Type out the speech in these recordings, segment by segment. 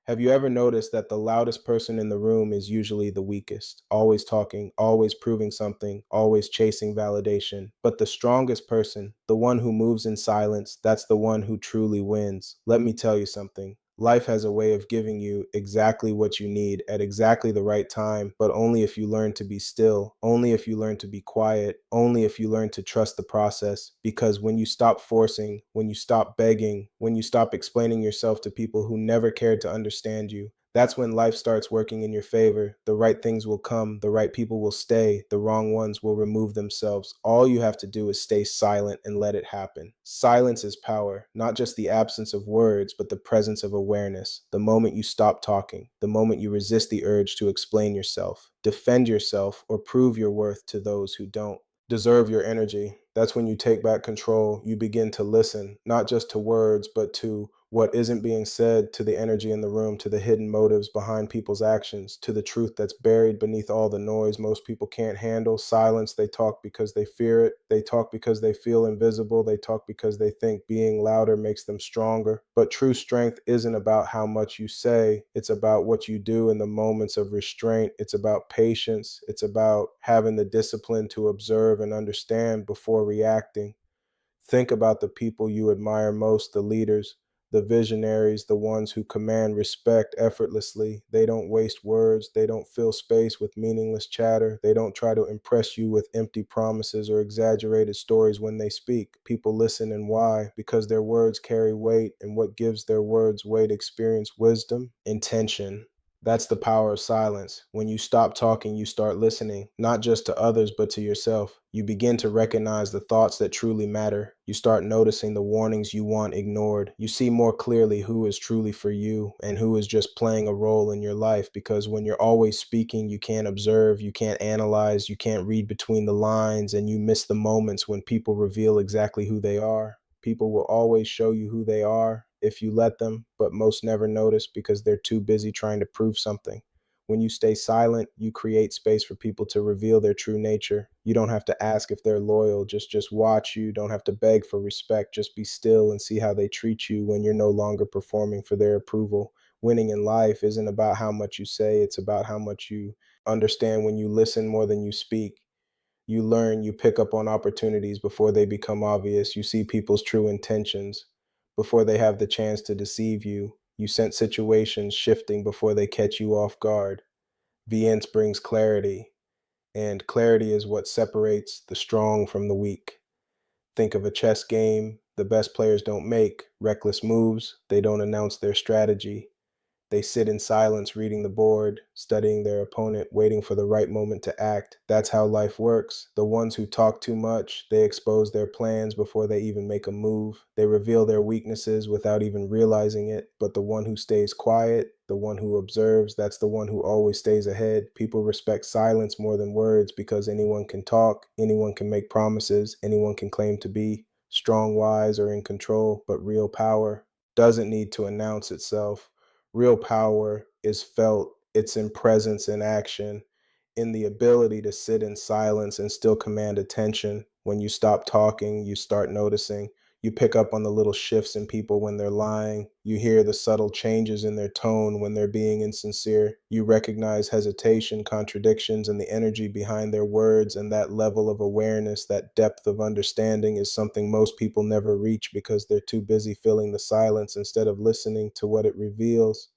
Have you ever noticed that the loudest person in the room is usually the weakest? Always talking, always proving something, always chasing validation. But the strongest person, the one who moves in silence, that's the one who truly wins. Let me tell you something. Life has a way of giving you exactly what you need at exactly the right time, but only if you learn to be still, only if you learn to be quiet, only if you learn to trust the process. Because when you stop forcing, when you stop begging, when you stop explaining yourself to people who never cared to understand you, that's when life starts working in your favor. The right things will come, the right people will stay, the wrong ones will remove themselves. All you have to do is stay silent and let it happen. Silence is power, not just the absence of words, but the presence of awareness. The moment you stop talking, the moment you resist the urge to explain yourself, defend yourself, or prove your worth to those who don't deserve your energy. That's when you take back control. You begin to listen, not just to words, but to what isn't being said, to the energy in the room, to the hidden motives behind people's actions, to the truth that's buried beneath all the noise most people can't handle. Silence, they talk because they fear it. They talk because they feel invisible. They talk because they think being louder makes them stronger. But true strength isn't about how much you say, it's about what you do in the moments of restraint. It's about patience. It's about having the discipline to observe and understand before reacting. Think about the people you admire most, the leaders, the visionaries, the ones who command respect effortlessly. They don't waste words. They don't fill space with meaningless chatter. They don't try to impress you with empty promises or exaggerated stories when they speak. People listen, and why? Because their words carry weight, and what gives their words weight? Experience, wisdom, intention. That's the power of silence. When you stop talking, you start listening, not just to others, but to yourself. You begin to recognize the thoughts that truly matter. You start noticing the warnings you want ignored. You see more clearly who is truly for you and who is just playing a role in your life. Because when you're always speaking, you can't observe, you can't analyze, you can't read between the lines, and you miss the moments when people reveal exactly who they are. People will always show you who they are if you let them, but most never notice because they're too busy trying to prove something. When you stay silent, you create space for people to reveal their true nature. You don't have to ask if they're loyal, just watch. You don't have to beg for respect, just be still and see how they treat you when you're no longer performing for their approval. Winning in life isn't about how much you say, it's about how much you understand. When you listen more than you speak, you learn, you pick up on opportunities before they become obvious. You see people's true intentions before they have the chance to deceive you. You sense situations shifting before they catch you off guard. Vience brings clarity, and clarity is what separates the strong from the weak. Think of a chess game. The best players don't make reckless moves, they don't announce their strategy. They sit in silence, reading the board, studying their opponent, waiting for the right moment to act. That's how life works. The ones who talk too much, they expose their plans before they even make a move. They reveal their weaknesses without even realizing it. But the one who stays quiet, the one who observes, that's the one who always stays ahead. People respect silence more than words because anyone can talk, anyone can make promises, anyone can claim to be strong, wise, or in control. But real power doesn't need to announce itself. Real power is felt, it's in presence and action, in the ability to sit in silence and still command attention. When you stop talking, you start noticing. You pick up on the little shifts in people when they're lying. You hear the subtle changes in their tone when they're being insincere. You recognize hesitation, contradictions, and the energy behind their words. And that level of awareness, that depth of understanding is something most people never reach because they're too busy filling the silence instead of listening to what it reveals.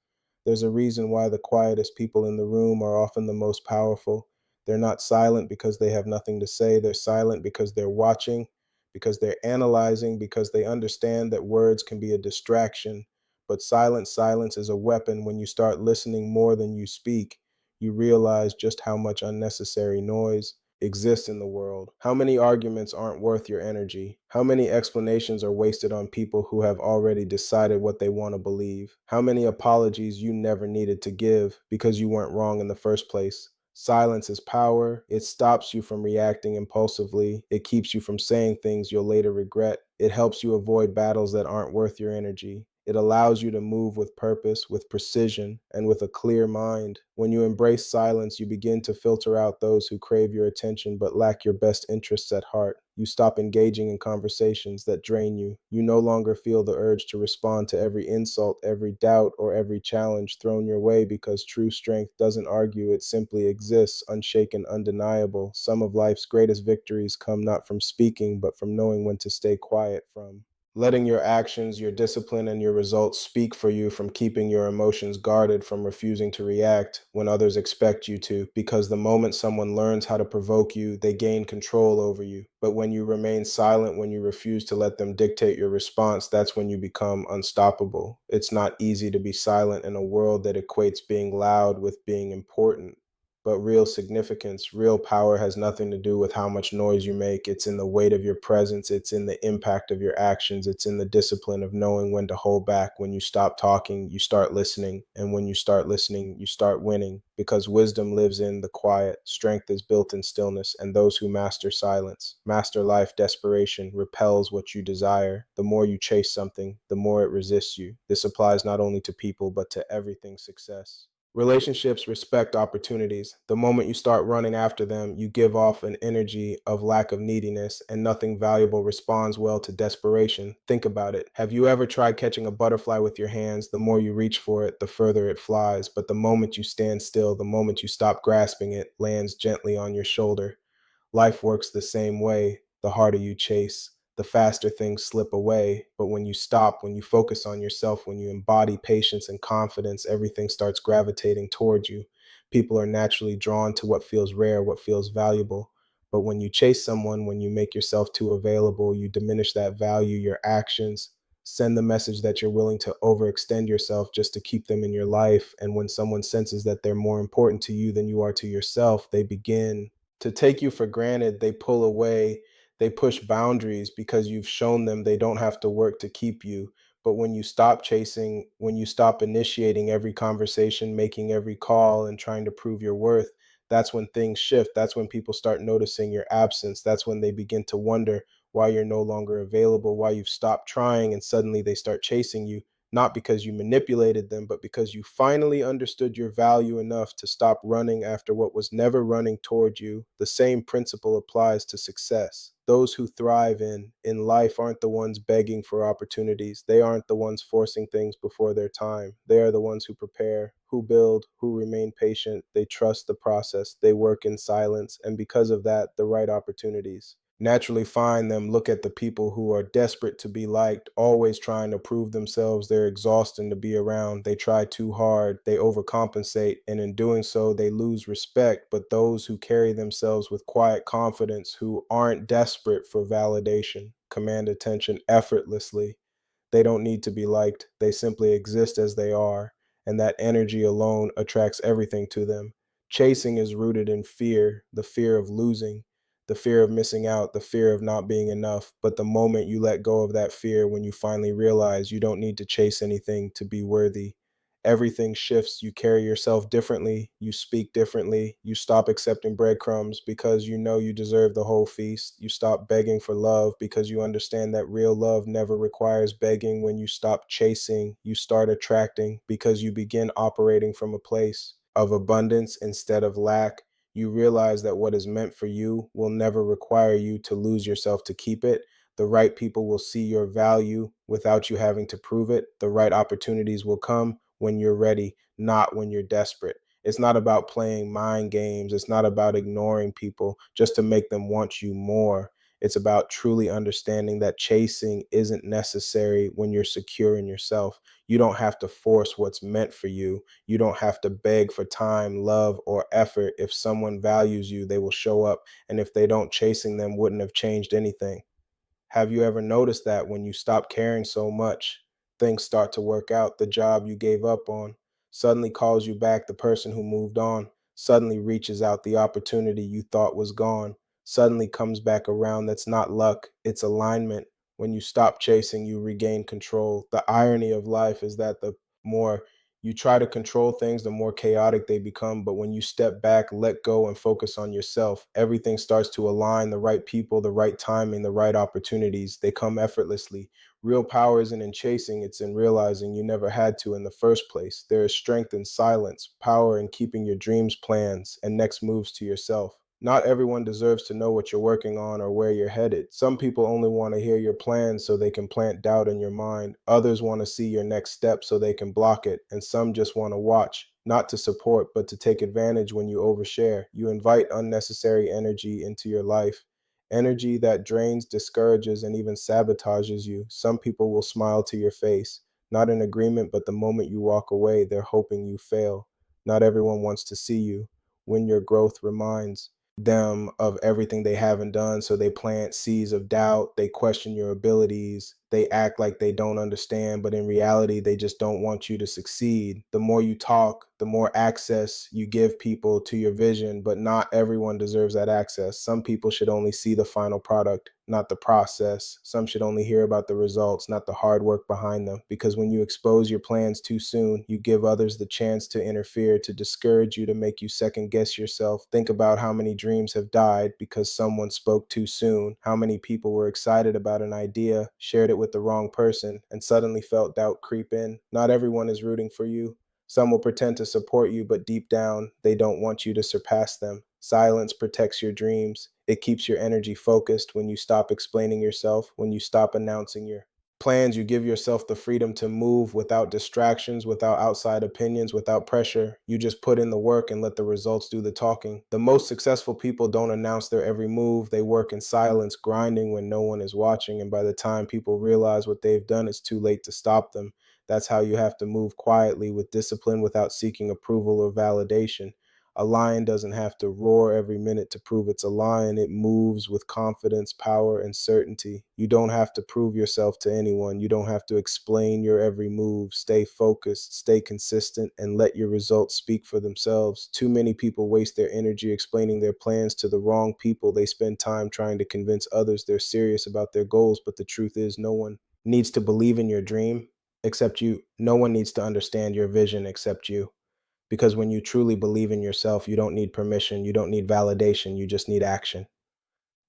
There's a reason why the quietest people in the room are often the most powerful. They're not silent because they have nothing to say. They're silent because they're watching, because they're analyzing, because they understand that words can be a distraction. But silence is a weapon. When you start listening more than you speak, you realize just how much unnecessary noise exists in the world. How many arguments aren't worth your energy? How many explanations are wasted on people who have already decided what they want to believe? How many apologies you never needed to give because you weren't wrong in the first place? Silence is power. It stops you from reacting impulsively. It keeps you from saying things you'll later regret. It helps you avoid battles that aren't worth your energy. It allows you to move with purpose, with precision, and with a clear mind. When you embrace silence, you begin to filter out those who crave your attention but lack your best interests at heart. You stop engaging in conversations that drain you. You no longer feel the urge to respond to every insult, every doubt, or every challenge thrown your way, because true strength doesn't argue, it simply exists, unshaken, undeniable. Some of life's greatest victories come not from speaking, but from knowing when to stay quiet, from letting your actions, your discipline, and your results speak for you, from keeping your emotions guarded, from refusing to react when others expect you to. Because the moment someone learns how to provoke you, they gain control over you. But when you remain silent, when you refuse to let them dictate your response, that's when you become unstoppable. It's not easy to be silent in a world that equates being loud with being important. But real significance, real power has nothing to do with how much noise you make. It's in the weight of your presence. It's in the impact of your actions. It's in the discipline of knowing when to hold back. When you stop talking, you start listening. And when you start listening, you start winning. Because wisdom lives in the quiet, strength is built in stillness, and those who master silence, master life. Desperation repels what you desire. The more you chase something, the more it resists you. This applies not only to people, but to everything success. Relationships respect opportunities. The moment you start running after them, you give off an energy of lack of neediness, and nothing valuable responds well to desperation. Think about it. Have you ever tried catching a butterfly with your hands? The more you reach for it, the further it flies. But the moment you stand still, the moment you stop grasping, it lands gently on your shoulder. Life works the same way. The harder you chase, the faster things slip away. But when you stop, when you focus on yourself, when you embody patience and confidence, everything starts gravitating towards you. People are naturally drawn to what feels rare, what feels valuable. But when you chase someone, when you make yourself too available, you diminish that value. Your actions send the message that you're willing to overextend yourself just to keep them in your life. And when someone senses that they're more important to you than you are to yourself, they begin to take you for granted. They pull away, they push boundaries because you've shown them they don't have to work to keep you. But when you stop chasing, when you stop initiating every conversation, making every call, and trying to prove your worth, that's when things shift. That's when people start noticing your absence. That's when they begin to wonder why you're no longer available, why you've stopped trying, and suddenly they start chasing you, not because you manipulated them, but because you finally understood your value enough to stop running after what was never running toward you. The same principle applies to success. Those who thrive in life aren't the ones begging for opportunities. They aren't the ones forcing things before their time. They are the ones who prepare, who build, who remain patient. They trust the process. They work in silence, and because of that, the right opportunities naturally find them. Look at the people who are desperate to be liked, always trying to prove themselves. They're exhausting to be around. They try too hard, they overcompensate, and in doing so, they lose respect. But those who carry themselves with quiet confidence, who aren't desperate for validation, command attention effortlessly. They don't need to be liked. They simply exist as they are, and that energy alone attracts everything to them. Chasing is rooted in fear, the fear of losing, the fear of missing out, the fear of not being enough. But the moment you let go of that fear, when you finally realize you don't need to chase anything to be worthy, everything shifts. You carry yourself differently, you speak differently, you stop accepting breadcrumbs because you know you deserve the whole feast. You stop begging for love because you understand that real love never requires begging. When you stop chasing, you start attracting because you begin operating from a place of abundance instead of lack. You realize that what is meant for you will never require you to lose yourself to keep it. The right people will see your value without you having to prove it. The right opportunities will come when you're ready, not when you're desperate. It's not about playing mind games. It's not about ignoring people just to make them want you more. It's about truly understanding that chasing isn't necessary when you're secure in yourself. You don't have to force what's meant for you. You don't have to beg for time, love, or effort. If someone values you, they will show up. And if they don't, chasing them wouldn't have changed anything. Have you ever noticed that when you stop caring so much, things start to work out? The job you gave up on suddenly calls you back. The person who moved on suddenly reaches out. The opportunity you thought was gone suddenly comes back around. That's not luck, it's alignment. When you stop chasing, you regain control. The irony of life is that the more you try to control things, the more chaotic they become. But when you step back, let go, and focus on yourself, everything starts to align. The right people, the right timing, the right opportunities, they come effortlessly. Real power isn't in chasing, it's in realizing you never had to in the first place. There is strength in silence, power in keeping your dreams, plans, and next moves to yourself. Not everyone deserves to know what you're working on or where you're headed. Some people only want to hear your plans so they can plant doubt in your mind. Others want to see your next step so they can block it. And some just want to watch, not to support, but to take advantage when you overshare. You invite unnecessary energy into your life. Energy that drains, discourages, and even sabotages you. Some people will smile to your face, not in agreement, but the moment you walk away, they're hoping you fail. Not everyone wants to see you. When your growth reminds them of everything they haven't done, so they plant seeds of doubt, they question your abilities, they act like they don't understand, but in reality, they just don't want you to succeed. The more you talk, the more access you give people to your vision, but not everyone deserves that access. Some people should only see the final product, not the process. Some should only hear about the results, not the hard work behind them. Because when you expose your plans too soon, you give others the chance to interfere, to discourage you, to make you second guess yourself. Think about how many dreams have died because someone spoke too soon. How many people were excited about an idea, shared it with the wrong person, and suddenly felt doubt creep in. Not everyone is rooting for you. Some will pretend to support you, but deep down, they don't want you to surpass them. Silence protects your dreams. It keeps your energy focused. When you stop explaining yourself, when you stop announcing your plans, you give yourself the freedom to move without distractions, without outside opinions, without pressure. You just put in the work and let the results do the talking. The most successful people don't announce their every move. They work in silence, grinding when no one is watching. And by the time people realize what they've done, it's too late to stop them. That's how you have to move quietly, with discipline, without seeking approval or validation. A lion doesn't have to roar every minute to prove it's a lion. It moves with confidence, power, and certainty. You don't have to prove yourself to anyone. You don't have to explain your every move. Stay focused, stay consistent, and let your results speak for themselves. Too many people waste their energy explaining their plans to the wrong people. They spend time trying to convince others they're serious about their goals, but the truth is, no one needs to believe in your dream except you. No one needs to understand your vision except you. Because when you truly believe in yourself, you don't need permission, you don't need validation, you just need action.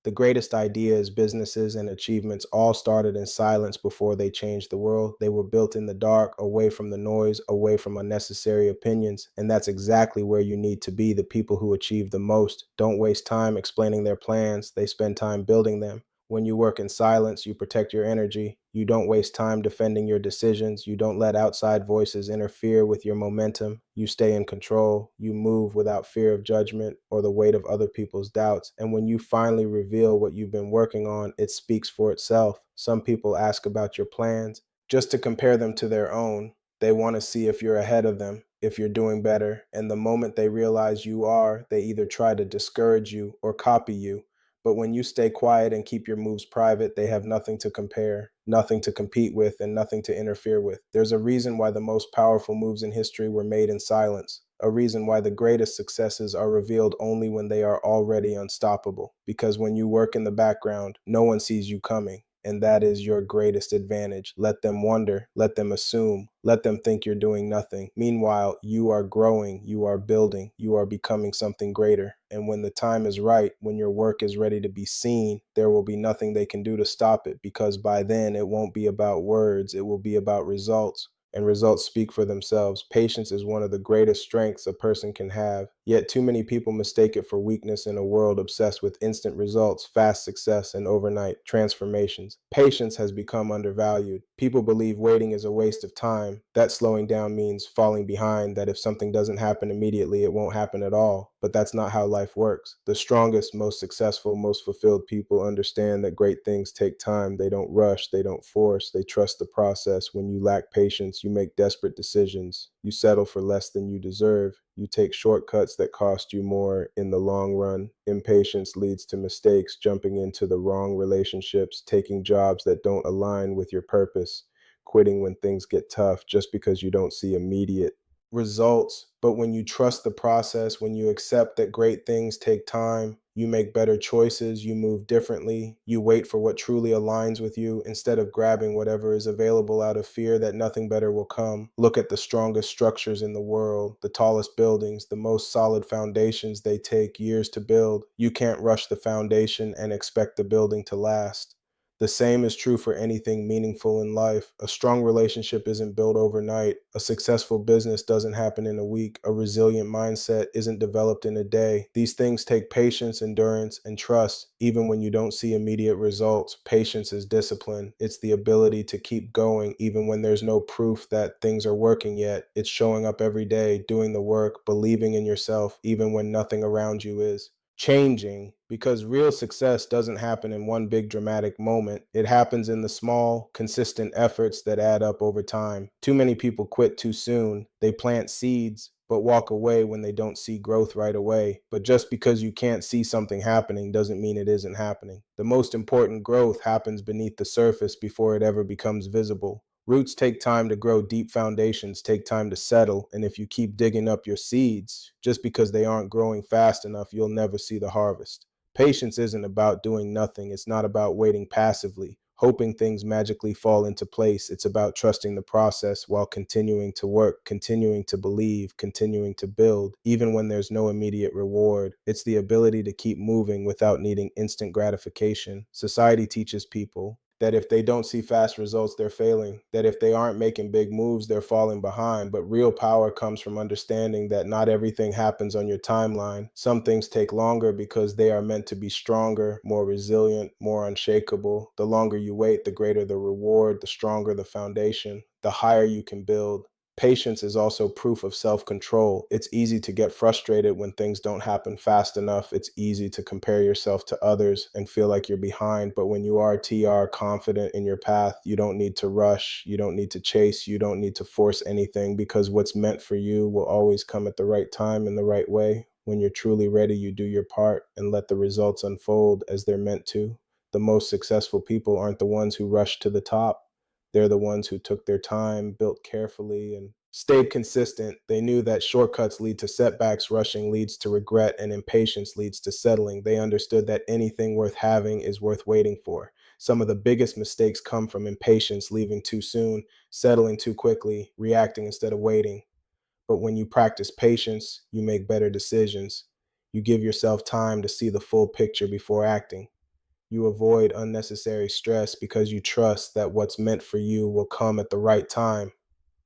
The greatest ideas, businesses, and achievements all started in silence before they changed the world. They were built in the dark, away from the noise, away from unnecessary opinions. And that's exactly where you need to be. The people who achieve the most don't waste time explaining their plans, they spend time building them. When you work in silence, you protect your energy. You don't waste time defending your decisions. You don't let outside voices interfere with your momentum. You stay in control. You move without fear of judgment or the weight of other people's doubts. And when you finally reveal what you've been working on, it speaks for itself. Some people ask about your plans just to compare them to their own. They want to see if you're ahead of them, if you're doing better. And the moment they realize you are, they either try to discourage you or copy you. But when you stay quiet and keep your moves private, they have nothing to compare, nothing to compete with, and nothing to interfere with. There's a reason why the most powerful moves in history were made in silence, a reason why the greatest successes are revealed only when they are already unstoppable. Because when you work in the background, no one sees you coming. And that is your greatest advantage. Let them wonder, let them assume, let them think you're doing nothing. Meanwhile, you are growing, you are building, you are becoming something greater. And when the time is right, when your work is ready to be seen, there will be nothing they can do to stop it, because by then it won't be about words, it will be about results. And results speak for themselves. Patience is one of the greatest strengths a person can have. Yet too many people mistake it for weakness in a world obsessed with instant results, fast success, and overnight transformations. Patience has become undervalued. People believe waiting is a waste of time, that slowing down means falling behind, that if something doesn't happen immediately, it won't happen at all. But that's not how life works. The strongest, most successful, most fulfilled people understand that great things take time. They don't rush, they don't force, they trust the process. When you lack patience, you make desperate decisions. You settle for less than you deserve. You take shortcuts that cost you more in the long run. Impatience leads to mistakes, jumping into the wrong relationships, taking jobs that don't align with your purpose, quitting when things get tough just because you don't see immediate results. But when you trust the process, when you accept that great things take time, you make better choices, you move differently, you wait for what truly aligns with you instead of grabbing whatever is available out of fear that nothing better will come. Look at the strongest structures in the world, the tallest buildings, the most solid foundations. They take years to build. You can't rush the foundation and expect the building to last. The same is true for anything meaningful in life. A strong relationship isn't built overnight. A successful business doesn't happen in a week. A resilient mindset isn't developed in a day. These things take patience, endurance, and trust. Even when you don't see immediate results, patience is discipline. It's the ability to keep going even when there's no proof that things are working yet. It's showing up every day, doing the work, believing in yourself even when nothing around you is changing, because real success doesn't happen in one big dramatic moment. It happens in the small, consistent efforts that add up over time. Too many people quit too soon. They plant seeds, but walk away when they don't see growth right away. But just because you can't see something happening doesn't mean it isn't happening. The most important growth happens beneath the surface before it ever becomes visible. Roots take time to grow, deep foundations take time to settle, and if you keep digging up your seeds, just because they aren't growing fast enough, you'll never see the harvest. Patience isn't about doing nothing. It's not about waiting passively, hoping things magically fall into place. It's about trusting the process while continuing to work, continuing to believe, continuing to build, even when there's no immediate reward. It's the ability to keep moving without needing instant gratification. Society teaches people that if they don't see fast results, they're failing, that if they aren't making big moves, they're falling behind. But real power comes from understanding that not everything happens on your timeline. Some things take longer because they are meant to be stronger, more resilient, more unshakable. The longer you wait, the greater the reward, the stronger the foundation, the higher you can build. Patience is also proof of self-control. It's easy to get frustrated when things don't happen fast enough. It's easy to compare yourself to others and feel like you're behind. But when you are confident in your path, you don't need to rush. You don't need to chase. You don't need to force anything, because what's meant for you will always come at the right time in the right way. When you're truly ready, you do your part and let the results unfold as they're meant to. The most successful people aren't the ones who rush to the top. They're the ones who took their time, built carefully, and stayed consistent. They knew that shortcuts lead to setbacks, rushing leads to regret, and impatience leads to settling. They understood that anything worth having is worth waiting for. Some of the biggest mistakes come from impatience, leaving too soon, settling too quickly, reacting instead of waiting. But when you practice patience, you make better decisions. You give yourself time to see the full picture before acting. You avoid unnecessary stress because you trust that what's meant for you will come at the right time.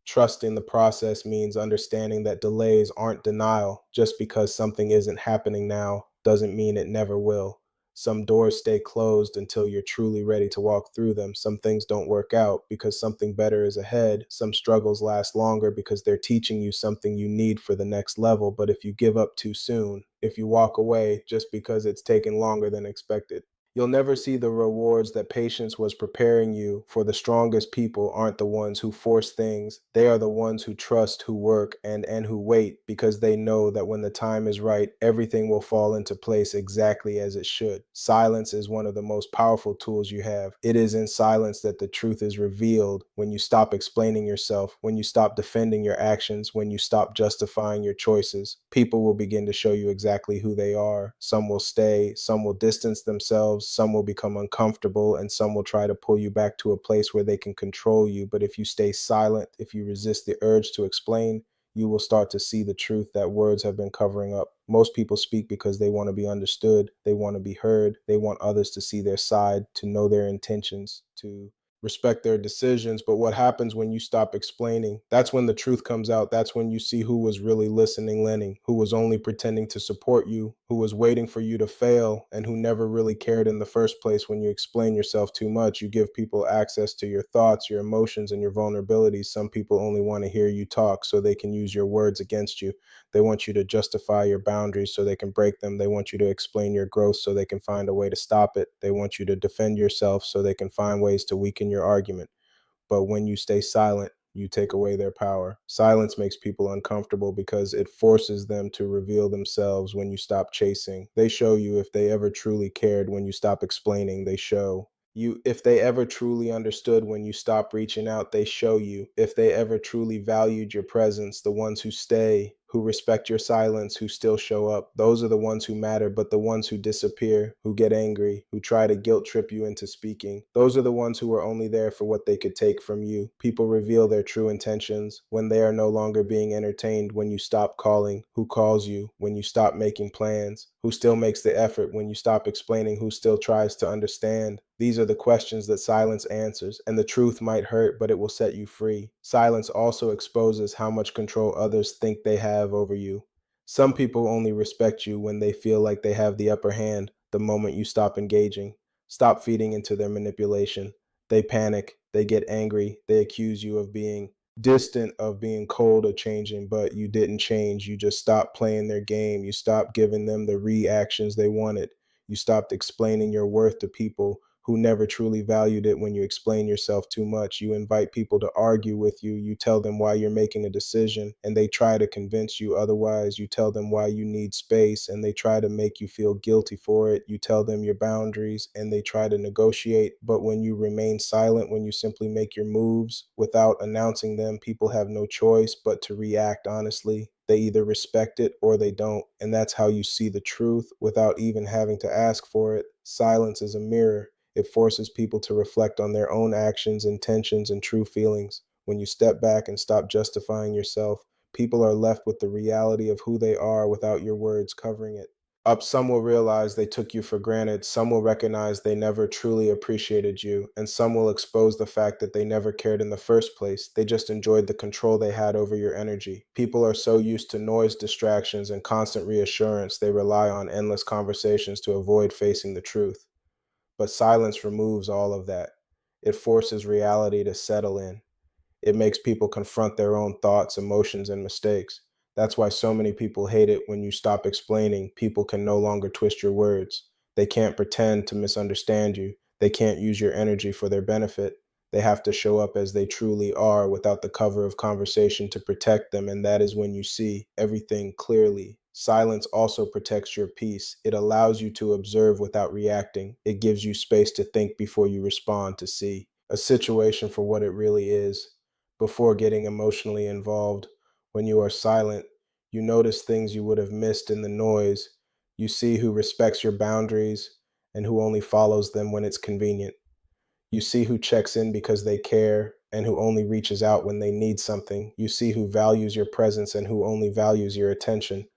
Trusting the process means understanding that delays aren't denial. Just because something isn't happening now doesn't mean it never will. Some doors stay closed until you're truly ready to walk through them. Some things don't work out because something better is ahead. Some struggles last longer because they're teaching you something you need for the next level. But if you give up too soon, if you walk away just because it's taken longer than expected, you'll never see the rewards that patience was preparing you for. The strongest people aren't the ones who force things. They are the ones who trust, who work, and who wait, because they know that when the time is right, everything will fall into place exactly as it should. Silence is one of the most powerful tools you have. It is in silence that the truth is revealed. When you stop explaining yourself, when you stop defending your actions, when you stop justifying your choices, people will begin to show you exactly who they are. Some will stay, some will distance themselves, some will become uncomfortable, and some will try to pull you back to a place where they can control you. But if you stay silent, if you resist the urge to explain, you will start to see the truth that words have been covering up. Most people speak because they want to be understood, they want to be heard, they want others to see their side, to know their intentions, to respect their decisions. But what happens when you stop explaining? That's when the truth comes out. That's when you see who was really listening, Lenny, who was only pretending to support you, who was waiting for you to fail, and who never really cared in the first place. When you explain yourself too much, you give people access to your thoughts, your emotions, and your vulnerabilities. Some people only want to hear you talk so they can use your words against you. They want you to justify your boundaries so they can break them. They want you to explain your growth so they can find a way to stop it. They want you to defend yourself so they can find ways to weaken your argument. But when you stay silent, you take away their power. Silence makes people uncomfortable because it forces them to reveal themselves. When you stop chasing, they show you if they ever truly cared. When you stop explaining, they show you if they ever truly understood. When you stop reaching out, they show you if they ever truly valued your presence. The ones who stay, who respect your silence, who still show up. Those are the ones who matter, but the ones who disappear, who get angry, who try to guilt trip you into speaking, those are the ones who are only there for what they could take from you. People reveal their true intentions when they are no longer being entertained, when you stop calling, who calls you, when you stop making plans, who still makes the effort, when you stop explaining, who still tries to understand. These are the questions that silence answers, and the truth might hurt, but it will set you free. Silence also exposes how much control others think they have over you. Some people only respect you when they feel like they have the upper hand the moment you stop engaging. Stop feeding into their manipulation. They panic, they get angry, they accuse you of being distant, of being cold or changing, but you didn't change. You just stopped playing their game. You stopped giving them the reactions they wanted. You stopped explaining your worth to people who never truly valued it. When you explain yourself too much, you invite people to argue with you. You tell them why you're making a decision and they try to convince you otherwise. You tell them why you need space and they try to make you feel guilty for it. You tell them your boundaries and they try to negotiate. But when you remain silent, when you simply make your moves without announcing them, people have no choice but to react honestly. They either respect it or they don't. And that's how you see the truth without even having to ask for it. Silence is a mirror. It forces people to reflect on their own actions, intentions, and true feelings. When you step back and stop justifying yourself, people are left with the reality of who they are without your words covering it. Some will realize they took you for granted, some will recognize they never truly appreciated you, and some will expose the fact that they never cared in the first place. They just enjoyed the control they had over your energy. People are so used to noise, distractions, and constant reassurance, they rely on endless conversations to avoid facing the truth. But silence removes all of that. It forces reality to settle in. It makes people confront their own thoughts, emotions, and mistakes. That's why so many people hate it when you stop explaining. People can no longer twist your words. They can't pretend to misunderstand you. They can't use your energy for their benefit. They have to show up as they truly are without the cover of conversation to protect them, and that is when you see everything clearly. Silence also protects your peace. It allows you to observe without reacting. It gives you space to think before you respond, to see a situation for what it really is before getting emotionally involved. When you are silent, you notice things you would have missed in the noise. You see who respects your boundaries and who only follows them when it's convenient. You see who checks in because they care and who only reaches out when they need something. You see who values your presence and who only values your attention.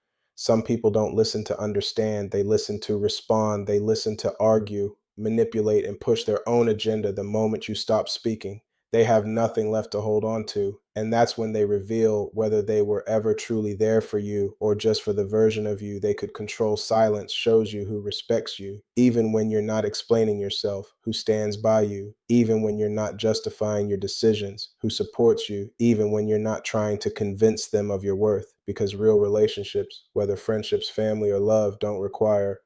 Some people don't listen to understand, they listen to respond, they listen to argue, manipulate, and push their own agenda the moment you stop speaking. They have nothing left to hold on to, and that's when they reveal whether they were ever truly there for you or just for the version of you they could control. Silence shows you who respects you, even when you're not explaining yourself, who stands by you, even when you're not justifying your decisions, who supports you, even when you're not trying to convince them of your worth. Because real relationships, whether friendships, family, or love, don't require